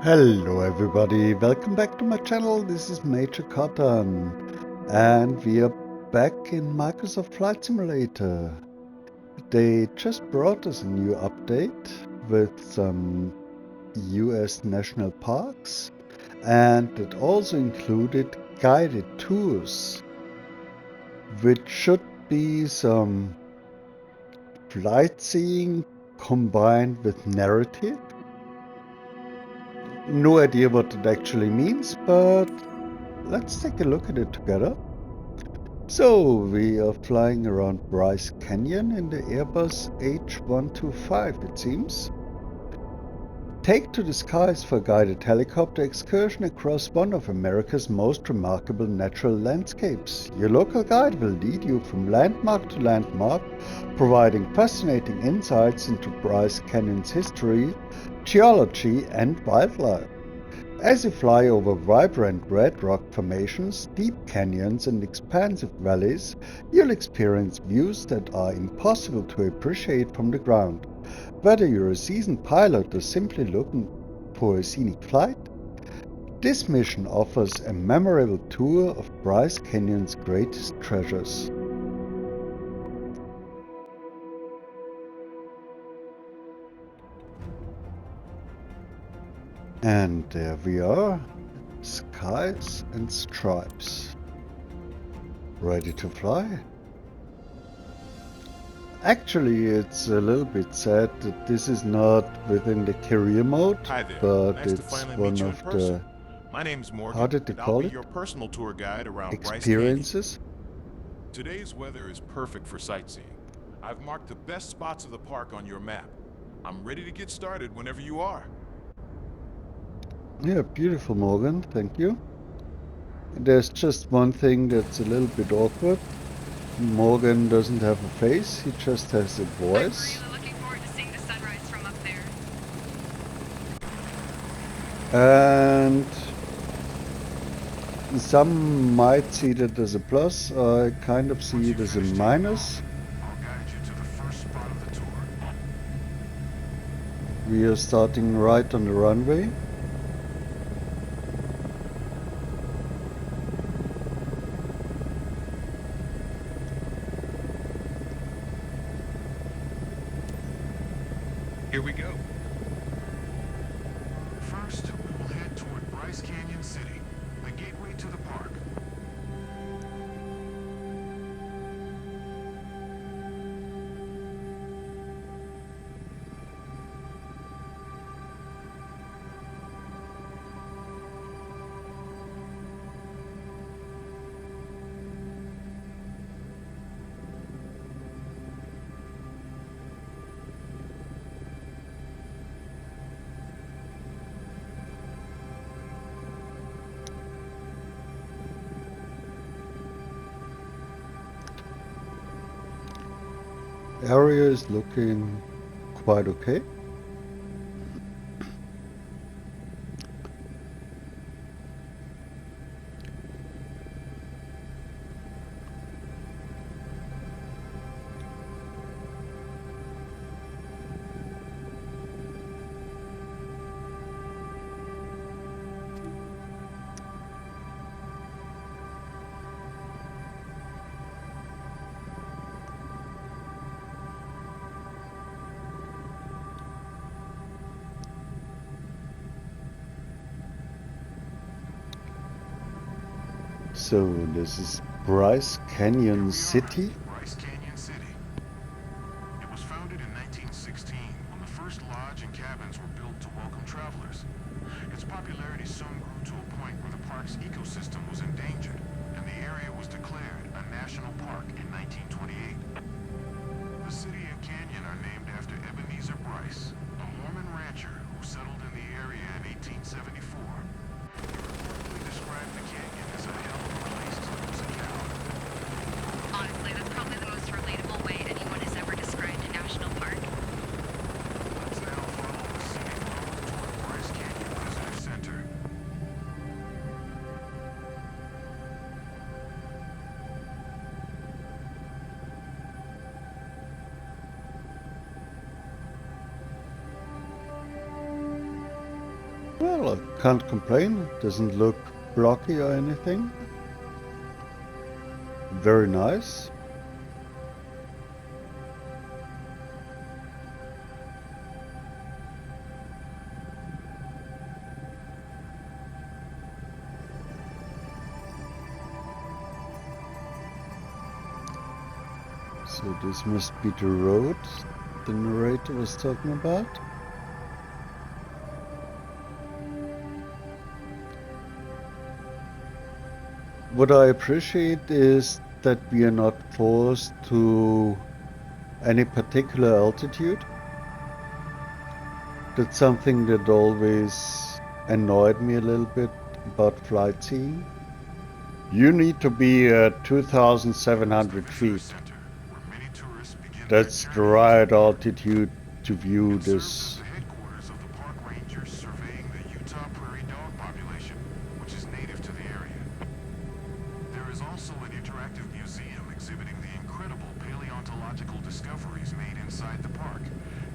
Hello everybody, welcome back to my channel. This is Major Cotton and we are back in Microsoft Flight Simulator. They just brought us a new update with some US national parks, and it also included guided tours, which should be some flight seeing combined with narrative. No idea what it actually means, but let's take a look at it together. So, we are flying around Bryce Canyon in the Airbus H125, it seems. Take to the skies for a guided helicopter excursion across one of America's most remarkable natural landscapes. Your local guide will lead you from landmark to landmark, providing fascinating insights into Bryce Canyon's history, geology, and wildlife. As you fly over vibrant red rock formations, deep canyons, and expansive valleys, you'll experience views that are impossible to appreciate from the ground. Whether you're a seasoned pilot or simply looking for a scenic flight, this mission offers a memorable tour of Bryce Canyon's greatest treasures. And there we are, skies and stripes. Ready to fly? Actually, it's a little bit sad that this is not within the career mode, Hi there. but Nice to it's finally one meet you in of person. the, My name's Morgan, how did they and I'll call be it? your personal tour guide around Bryce Canyon. Experiences? Today's weather is perfect for sightseeing. I've marked the best spots of the park on your map. I'm ready to get started whenever you are. Yeah, beautiful, Morgan, thank you. There's just one thing that's a little bit awkward. Morgan doesn't have a face, he just has a voice. I'm really looking forward to seeing the sunrise from up there. And some might see that as a plus, I kind of see it as a minus. I'll guide you to the first spot of the tour. We are starting right on the runway. Here we go. First, we will head toward Bryce Canyon City, the gateway to the park. Area is looking quite okay. So this is Bryce Canyon City. Bryce Canyon City. It was founded in 1916 when the first lodge and cabins were built to welcome travelers. Its popularity soon grew to a point where the park's ecosystem was endangered, and the area was declared a national park in 1928. The city and canyon are named after Ebenezer Bryce, a Mormon rancher who settled in the area in 1874. He reportedly described the canyon as a hell of a place to lose a cow. Honestly, that's probably the most relatable way anyone has ever described a national park. Let's now follow the scenic road toward Bryce Canyon Visitor Center. Well, I can't complain. It doesn't look blocky or anything. Very nice. So this must be the road the narrator was talking about. What I appreciate is that we are not forced to any particular altitude. That's something that always annoyed me a little bit about flight seeing. You need to be at 2,700 feet. That's the right altitude to view this. The headquarters of the park rangers surveying the Utah prairie dog population, which is native to the area. There is also an interactive museum exhibiting the incredible paleontological discoveries made inside the park,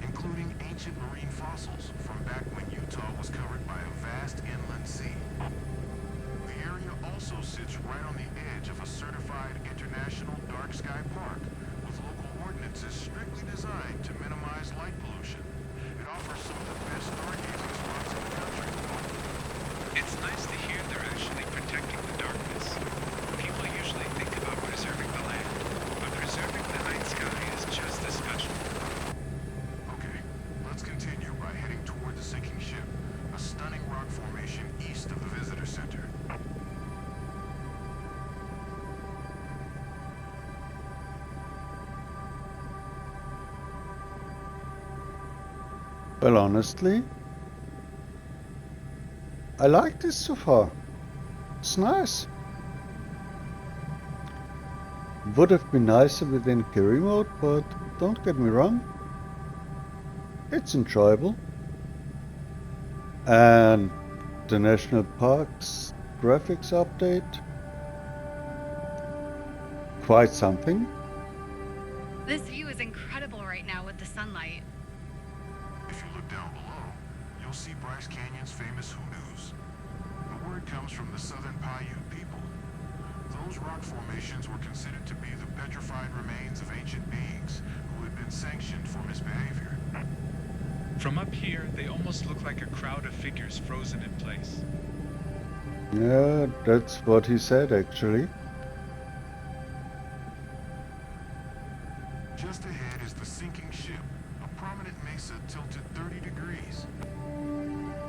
including ancient marine fossils from back when Utah was covered by a vast inland sea. The area also sits right on the edge of a certified international dark sky park, with local ordinances strictly designed to minimize light pollution. It offers some of the best stargazing spots in the country. It's nice to hear they're actually protecting the darkness. People usually think about preserving the land, but preserving the night sky is just as special. Okay, let's continue by heading toward the sinking ship, a stunning rock formation east of the visitor center. Well, honestly, I like this so far. It's nice. Would have been nicer within carry mode, but don't get me wrong, it's enjoyable. And the National Parks graphics update, quite something. This view is incredible right now with the sunlight. If you look down below, you'll see Bryce Canyon's famous hoodoos. The word comes from the southern Paiute people. Those rock formations were considered to be the petrified remains of ancient beings who had been sanctioned for misbehavior. From up here, they almost look like a crowd of figures frozen in place. Yeah, that's what he said actually. Just ahead is the sinking ship, a prominent mesa tilted 30 degrees.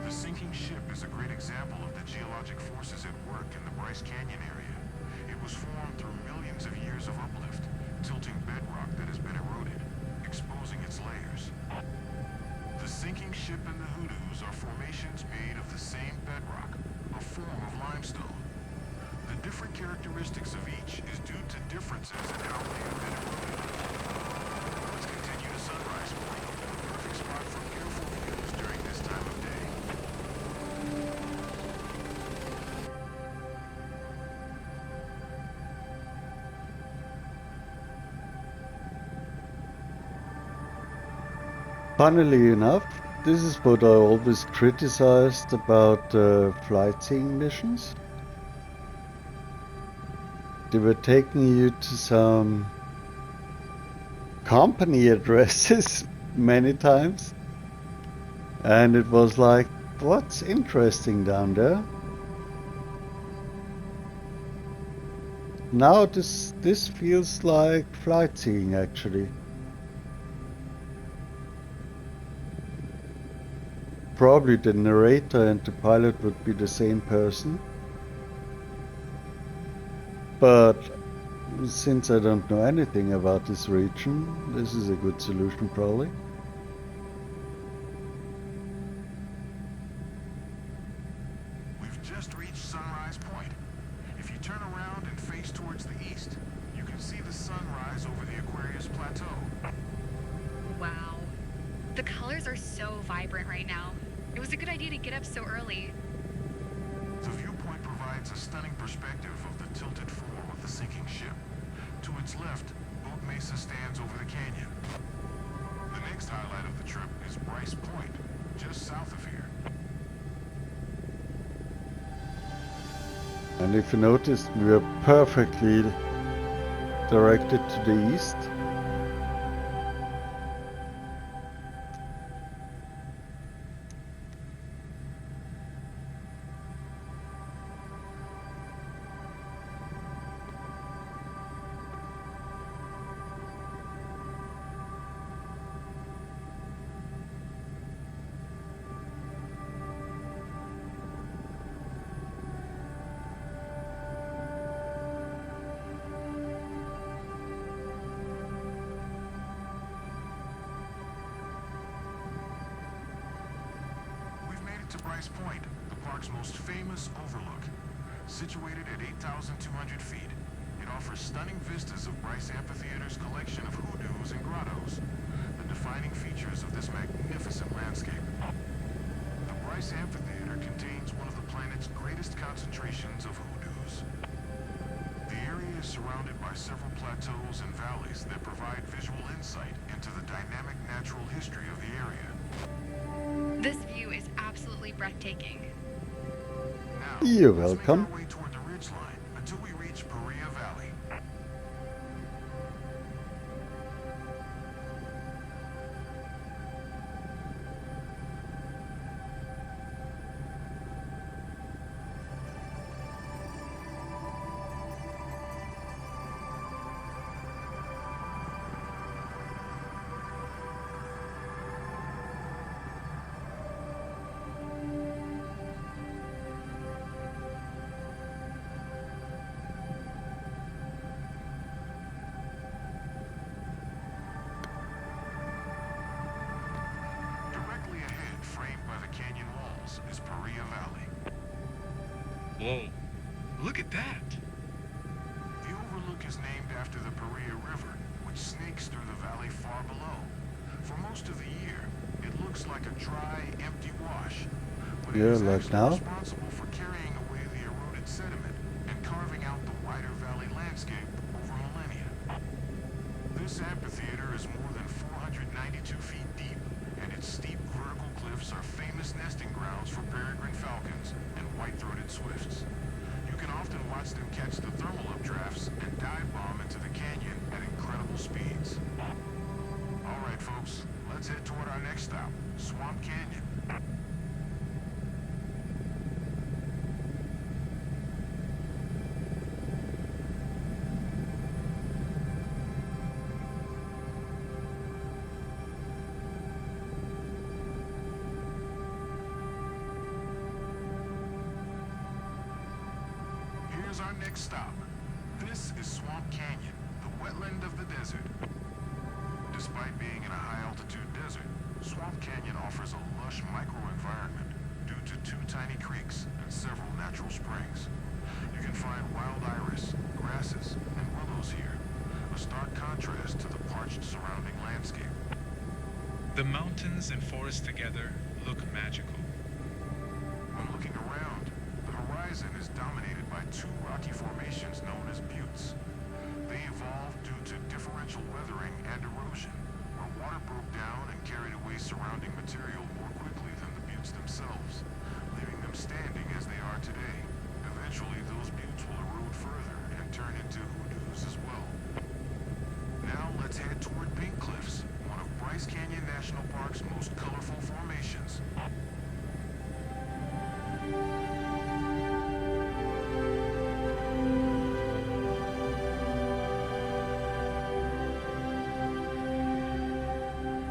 The sinking ship is a great example of the geologic forces at work in the Bryce Canyon area. It was formed through millions of years of uplift, tilting bedrock that has been eroded, exposing its layers. The sinking ship and the hoodoos are formations made of the same bedrock, a form of limestone. The different characteristics of each is due to differences in how they have been eroded. Let's continue to Sunrise Point, a perfect spot for beautiful views during this time of day. Funnily enough, this is what I always criticized about flight seeing missions. They were taking you to some company addresses many times, and it was like, what's interesting down there? Now this feels like flight seeing actually. Probably the narrator and the pilot would be the same person. But since I don't know anything about this region, this is a good solution probably. We've just reached Sunrise Point. If you turn around and face towards the east, you can see the sunrise over the Aquarius Plateau. Wow. The colors are so vibrant right now. It was a good idea to get up so early. The viewpoint provides a stunning perspective of the tilted form of the sinking ship. To its left, Boat Mesa stands over the canyon. The next highlight of the trip is Bryce Point, just south of here. And if you notice, we are perfectly directed to the east. We've made it to Bryce Point, the park's most famous overlook. Situated at 8,200 feet, it offers stunning vistas of Bryce Amphitheater's collection of hoodoos and grottos, the defining features of this magnificent landscape. The Bryce Amphitheater contains one of the planet's greatest concentrations of hoodoos. The area is surrounded by several plateaus and valleys that provide visual insight into the dynamic natural history of the area. This view is absolutely breathtaking. Now, You're let's welcome. make our way toward the ridgeline until we reach Paria Valley. Directly ahead, framed by the canyon walls, is Paria Valley. Whoa, look at that. The overlook is named after the Paria River, which snakes through the valley far below. For most of the year, it looks like a dry, empty wash, but it Yeah, is like actually now. responsible for carrying away the eroded sediment and carving out the wider valley landscape over millennia. This amphitheater is more than 492 feet deep, and its steep vertical cliffs are famous nesting grounds for peregrine falcons and white-throated swifts. You can often watch them catch the thermal updrafts and dive bomb into the canyon at incredible speeds. All right, folks, let's head toward our next stop, Swamp Canyon. Here's our next stop. This is Swamp Canyon, the wetland of the desert. Despite being in a high-altitude desert, Swamp Canyon offers a lush microenvironment due to 2 tiny creeks and several natural springs. You can find wild iris, grasses, and willows here, a stark contrast to the parched surrounding landscape. The mountains and forest together look magical. When looking around, the horizon is dominated by 2 rocky formations known as buttes. They evolved due to differential weathering and erosion, where water broke down and carried away surrounding material more quickly than the buttes themselves, leaving them standing as they are today. Eventually, those buttes will erode further and turn into hoodoos as well. Now let's head toward Pink Cliffs, one of Bryce Canyon National Park's most colorful formations.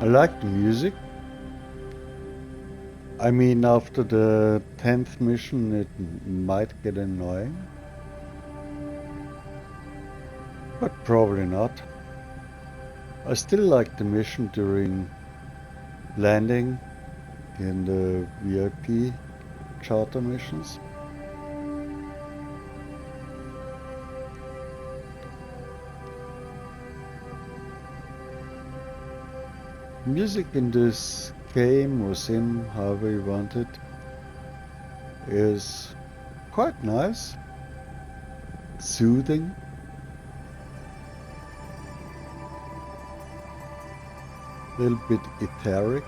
I like the music. I mean, after the 10th mission, it might get annoying. But probably not. I still like the mission during landing in the VIP charter missions. Music in this game or sim, however you want it, is quite nice, soothing. A little bit etheric.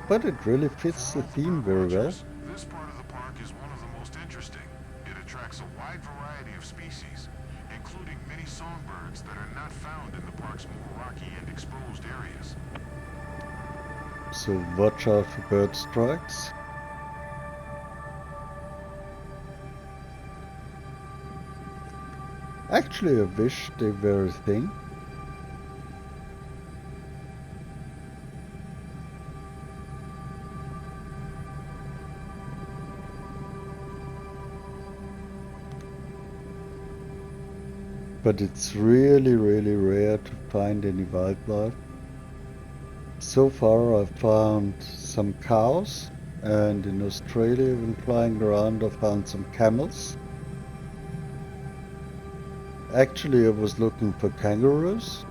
but it really fits the theme very well. This part of the park is one of the most interesting. It attracts a wide variety of species, including many songbirds that are not found in the park's more rocky and exposed areas. So watch out for bird strikes. Actually, I wish they were a thing. But it's really, really rare to find any wildlife. So far I've found some cows, and in Australia when flying around I found some camels. Actually I was looking for kangaroos,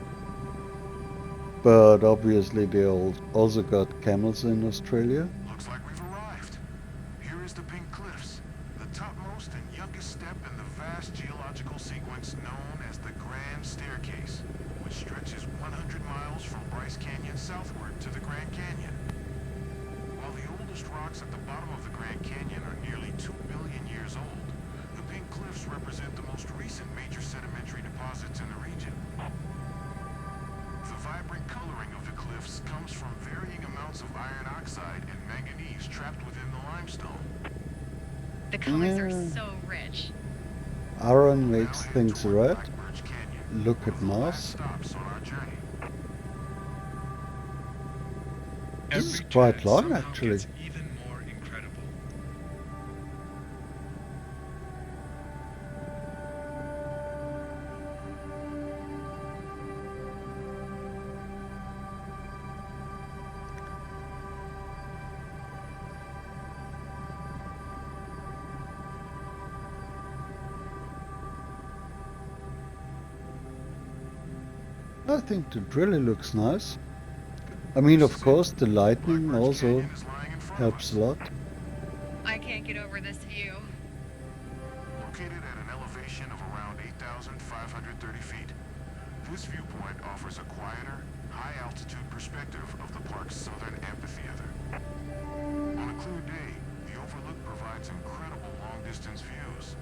but obviously they also got camels in Australia. Looks like we've arrived. Here is the Pink Cliffs, the topmost and youngest step in the vast geological sequence known as the Grand Staircase, which stretches 100 miles from Bryce Canyon southward to the Grand Canyon. While the oldest rocks at the bottom of the Grand Canyon are nearly 2 billion years old, the Pink Cliffs represent the most recent major sedimentary deposits in the region. The vibrant coloring of the cliffs comes from varying amounts of iron oxide and manganese trapped within the limestone. The colors are Yeah. so rich. Iron Now makes head things toward red. Blackbird's Canyon, Look one at of the last Mars. stops on our journey. This is Every quite turn long somehow actually. gets even more incredible. I think it really looks nice. I mean, of course, the lightning Blackbird's also Canyon is lying in front of helps us. a lot. I can't get over this view. Located at an elevation of around 8,530 feet, this viewpoint offers a quieter, high-altitude perspective of the park's southern amphitheater. On a clear day, the overlook provides incredible long-distance views.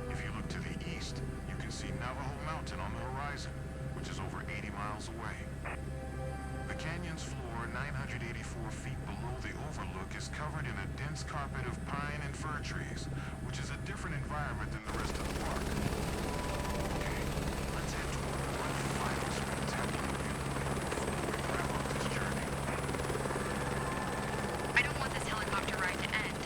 If you look to the east, you can see Navajo Mountain on the horizon, which is over 80 miles away. The canyon's floor, 984 feet below the overlook, is covered in a dense carpet of pine and fir trees, which is a different environment than the rest of the park. Okay, let's head toward one final spectacular viewpoint before we wrap up this journey. I don't want this helicopter ride to end.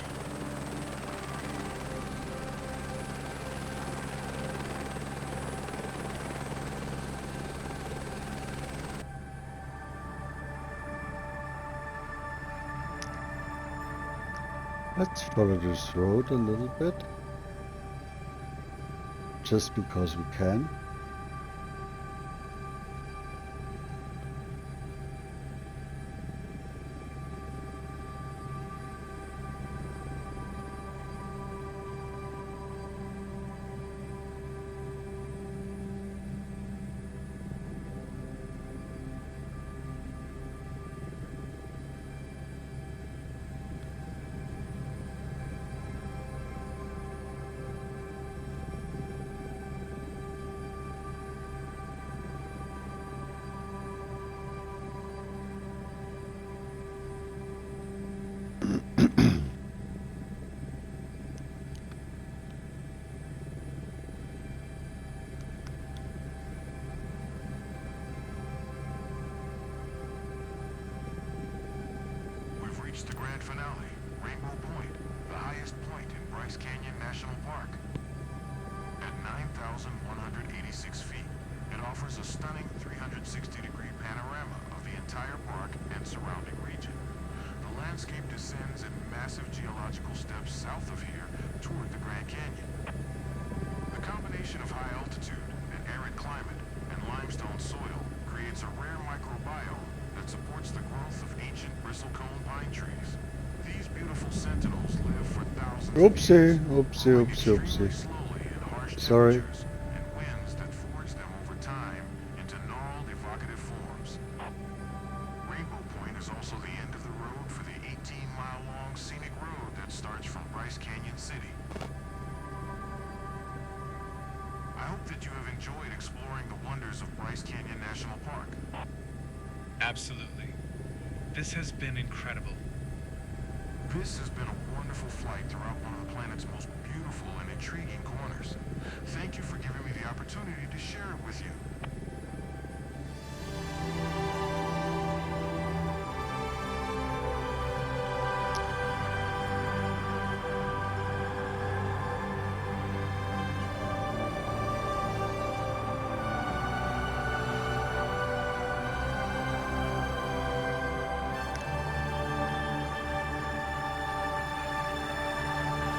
Let's follow this road a little bit. Just because we can. We've reached the grand finale, Rainbow Point, the highest point in Bryce Canyon National Park. At 9,186 feet, it offers a stunning 360-degree panorama of the entire park and surrounding region. The landscape descends in massive geological steps south of here toward the Grand Canyon. The combination of high altitude, an arid climate, and limestone soil creates a rare microbiome that supports the growth of ancient bristlecone pine trees. These beautiful sentinels live for thousands of Oopsie, years, oopsie, growing oopsie, extremely oopsie. slowly in harsh Sorry. temperatures and winds that forge them over time into gnarled, evocative forms. Rainbow Point is also the end of the road route for the 18-mile-long scenic road that starts from Bryce Canyon City. I hope that you have enjoyed exploring the wonders of Bryce Canyon National Park. Absolutely. This has been incredible. This has been a wonderful flight throughout one of the planet's most beautiful and intriguing corners. Thank you for giving me the opportunity to share it with you.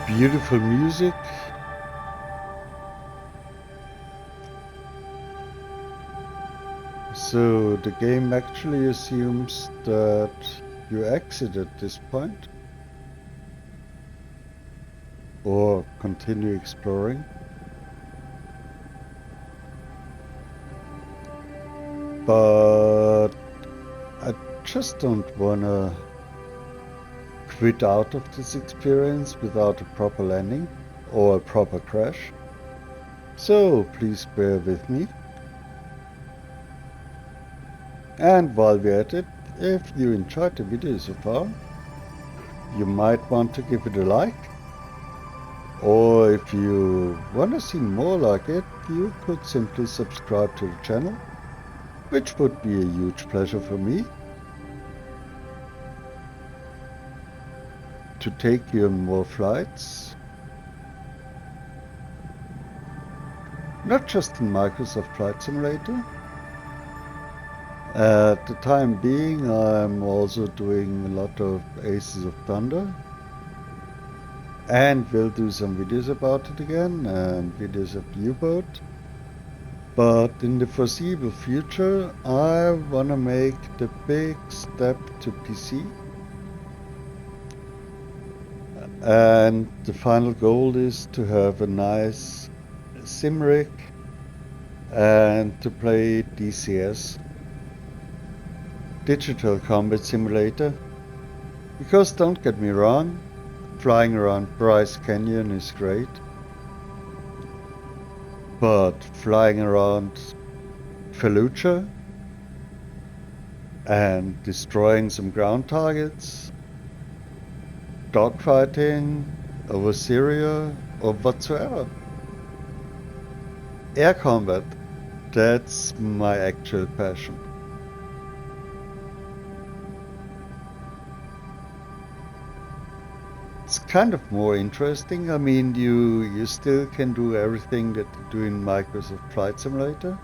Beautiful music. So the game actually assumes that you exit at this point or continue exploring. But I just don't wanna quit out of this experience without a proper landing or a proper crash. So please bear with me. And while we're at it, if you enjoyed the video so far, you might want to give it a like. Or if you want to see more like it, you could simply subscribe to the channel, which would be a huge pleasure for me. To take you on more flights. Not just in Microsoft Flight Simulator. At the time being, I'm also doing a lot of Aces of Thunder. And will do some videos about it again, and videos of the U-boat. But in the foreseeable future, I wanna make the big step to PC. And the final goal is to have a nice sim rig and to play DCS, Digital Combat Simulator. Because don't get me wrong, flying around Bryce Canyon is great. But flying around Fallujah and destroying some ground targets, dogfighting over Syria or whatsoever. Air combat, that's my actual passion. It's kind of more interesting. I mean, you still can do everything that you do in Microsoft Flight Simulator.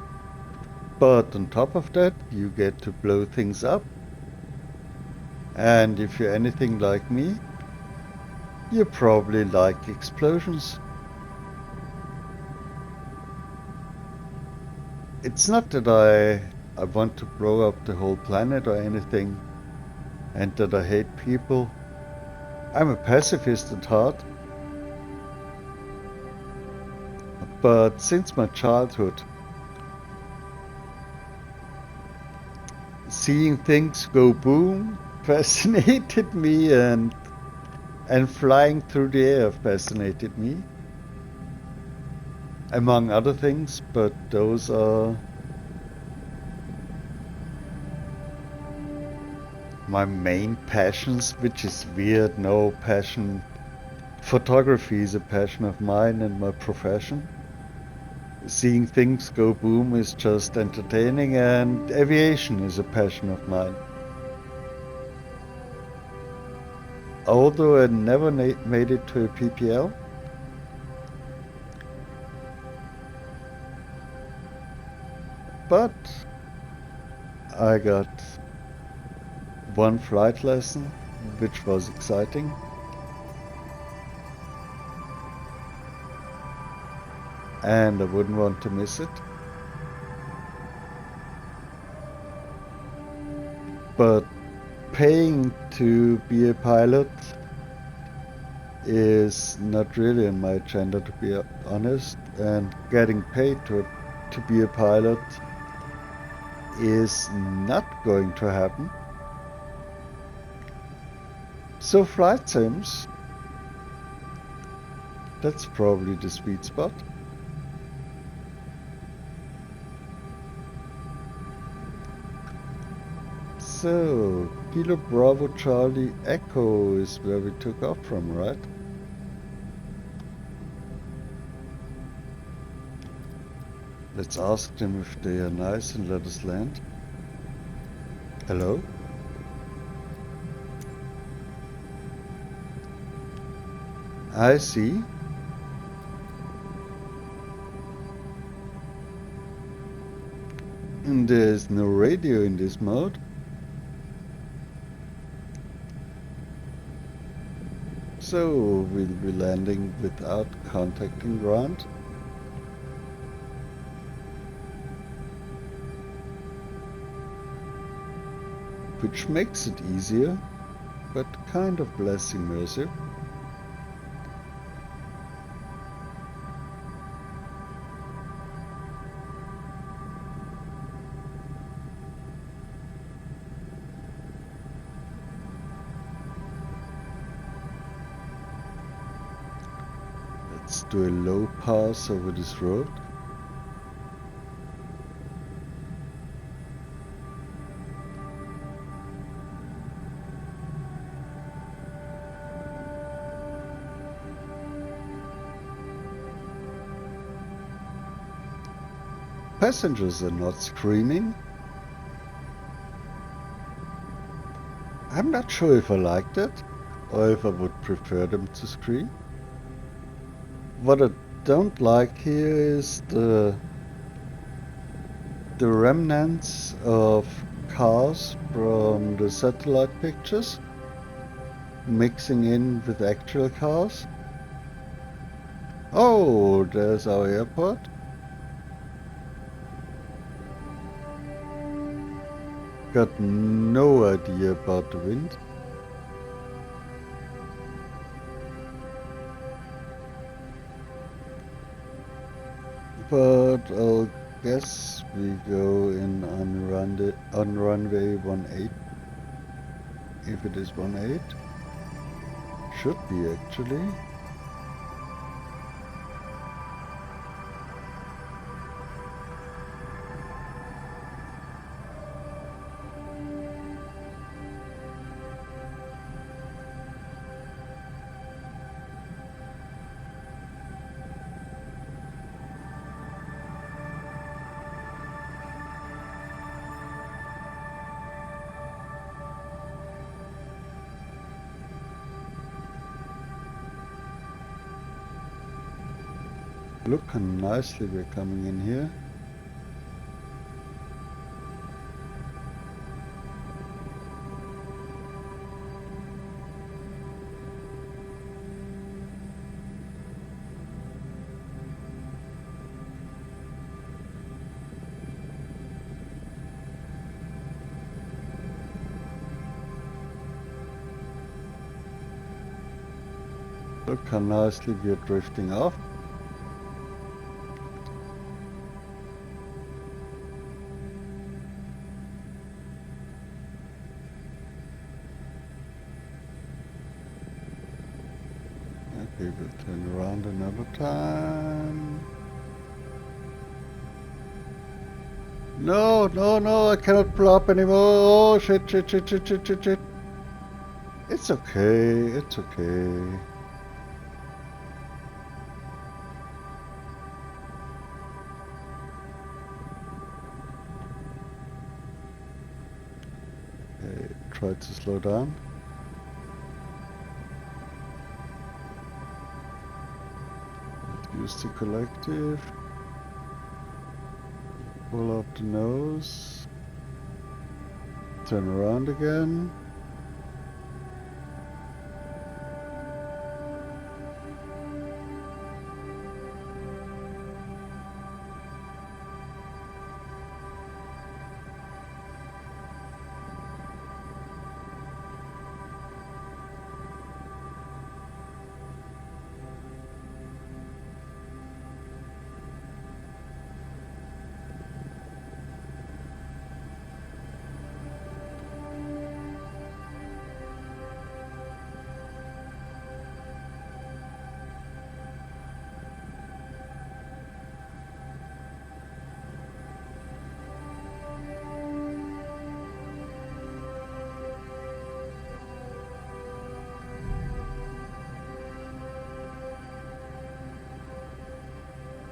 But on top of that, you get to blow things up. And if you're anything like me, you probably like explosions. It's not that I want to blow up the whole planet or anything, and that I hate people. I'm a pacifist at heart. But since my childhood, seeing things go boom fascinated me, and flying through the air fascinated me, among other things, but those are my main passions, which is weird. No passion. Photography is a passion of mine and my profession. Seeing things go boom is just entertaining, and aviation is a passion of mine. Although I never made it to a PPL, but I got one flight lesson, which was exciting. And I wouldn't want to miss it. But paying to be a pilot is not really on my agenda, to be honest. And getting paid to be a pilot is not going to happen. So flight sims, that's probably the sweet spot. So, Kilo Bravo Charlie Echo is where we took off from, right? Let's ask them if they are nice and let us land. Hello? I see. And there's no radio in this mode. So we'll be landing without contacting ground. Which makes it easier, but kind of less immersive. Let's do a low pass over this road. Passengers are not screaming. I'm not sure if I liked it, or if I would prefer them to scream. What I don't like here is the remnants of cars from the satellite pictures mixing in with actual cars. Oh, there's our airport. Got no idea about the wind. But I'll guess we go in on runway 18. If it is 18. Should be actually. Look how nicely we're coming in here. Look how nicely we're drifting off. Okay, we'll turn around another time. No, no, no, I cannot pull up anymore. Oh, shit, shit, shit, shit, shit, shit, shit. It's okay, it's okay. Okay, try to slow down. Use the collective. Pull up the nose. Turn around again.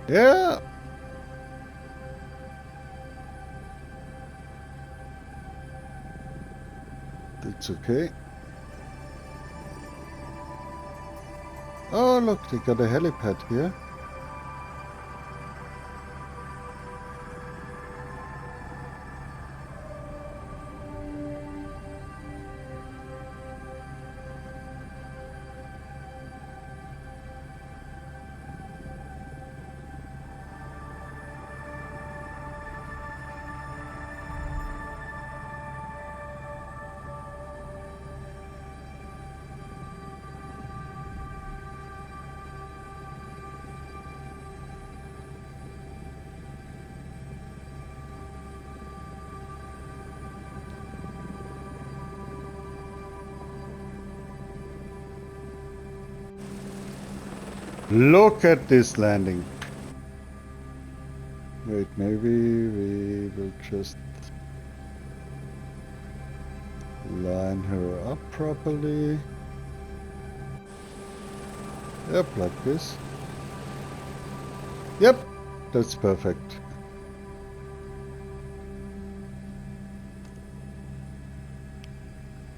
Yeah. That's okay. Oh, look, they got a helipad here. Look at this landing. Wait, maybe we will just line her up properly. Yep, like this. Yep, that's perfect.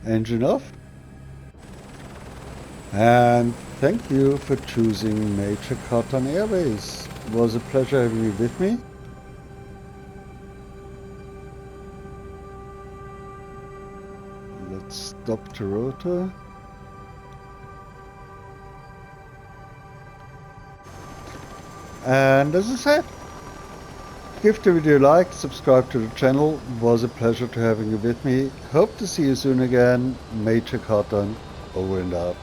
Engine off. And thank you for choosing Major Carton Airways. It was a pleasure having you with me. Let's stop the rotor. And as I said, give the video a like, subscribe to the channel. It was a pleasure to having you with me. Hope to see you soon again. Major Carton, over and out.